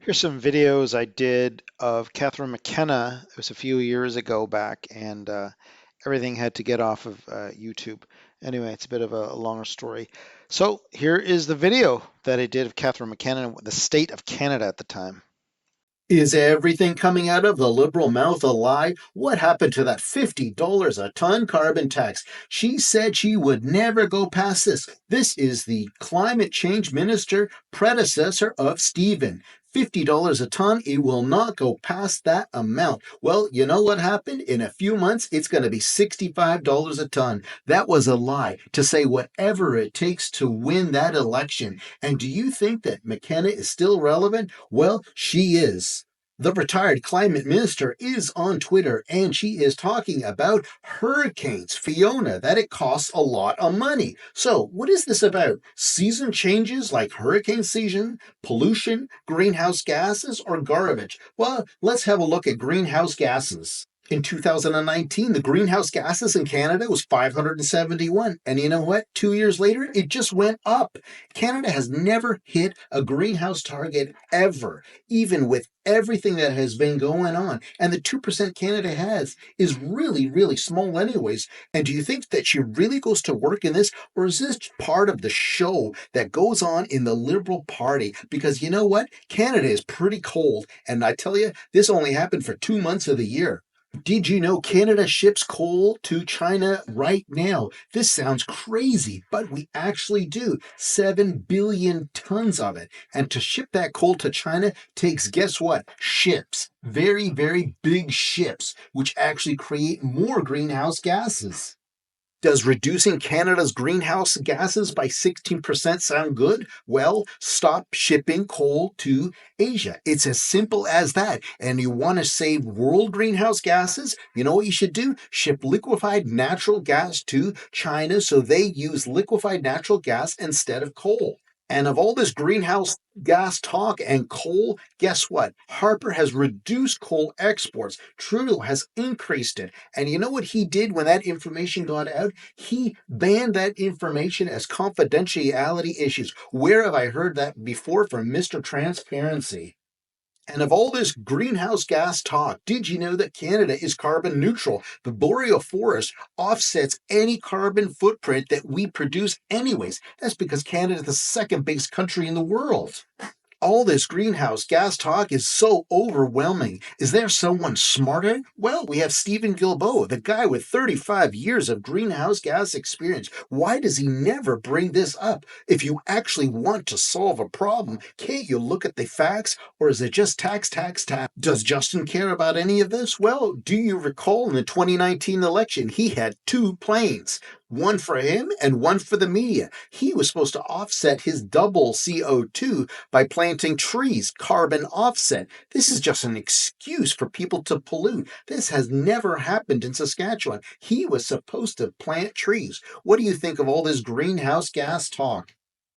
Here's some videos I did of Katherine McKenna. It was a few years ago back, and everything had to get off of YouTube. Anyway, it's a bit of a longer story. So here is the video that I did of Katherine McKenna, the state of Canada at the time. Is everything coming out of the Liberal mouth a lie? What happened to that $50 a ton carbon tax? She said she would never go past this. This is the climate change minister, predecessor of Stephen. $50 a ton, it will not go past that amount. Well, you know what happened? In a few months, it's going to be $65 a ton. That was a lie to say whatever it takes to win that election. And do you think that McKenna is still relevant? Well, she is. The retired climate minister is on Twitter and she is talking about hurricanes, Fiona, that it costs a lot of money. So, what is this about? Season changes like hurricane season, pollution, greenhouse gases, or garbage? Well, let's have a look at greenhouse gases. In 2019, the greenhouse gases in Canada was 571. And you know what? 2 years later, it just went up. Canada has never hit a greenhouse target ever, even with everything that has been going on. And the 2% Canada has is really, really small, anyways. And do you think that she really goes to work in this? Or is this part of the show that goes on in the Liberal Party? Because you know what? Canada is pretty cold. And I tell you, this only happened for 2 months of the year. Did you know Canada ships coal to China right now? This sounds crazy, but we actually do. 7 billion tons of it. And to ship that coal to China takes, guess what? Ships. Very, very big ships, which actually create more greenhouse gases. Does reducing Canada's greenhouse gases by 16% sound good? Well, stop shipping coal to Asia. It's as simple as that. And you want to save world greenhouse gases? You know what you should do? Ship liquefied natural gas to China so they use liquefied natural gas instead of coal. And of all this greenhouse gas talk and coal, guess what? Harper has reduced coal exports. Trudeau has increased it. And you know what he did when that information got out? He banned that information as confidentiality issues. Where have I heard that before from Mr. Transparency? And of all this greenhouse gas talk, did you know that Canada is carbon neutral? The boreal forest offsets any carbon footprint that we produce anyways. That's because Canada is the second biggest country in the world. All this greenhouse gas talk is so overwhelming. Is there someone smarter? Well, we have Stephen Guilbeault, the guy with 35 years of greenhouse gas experience. Why does he never bring this up? If you actually want to solve a problem, can't you look at the facts, or is it just tax, tax, tax? Does Justin care about any of this? Well, do you recall in the 2019 election, he had two planes, one for him and one for the media. He was supposed to offset his double CO2 by planting trees, carbon offset. This is just an excuse for people to pollute. This has never happened in Saskatchewan. He was supposed to plant trees. What do you think of all this greenhouse gas talk?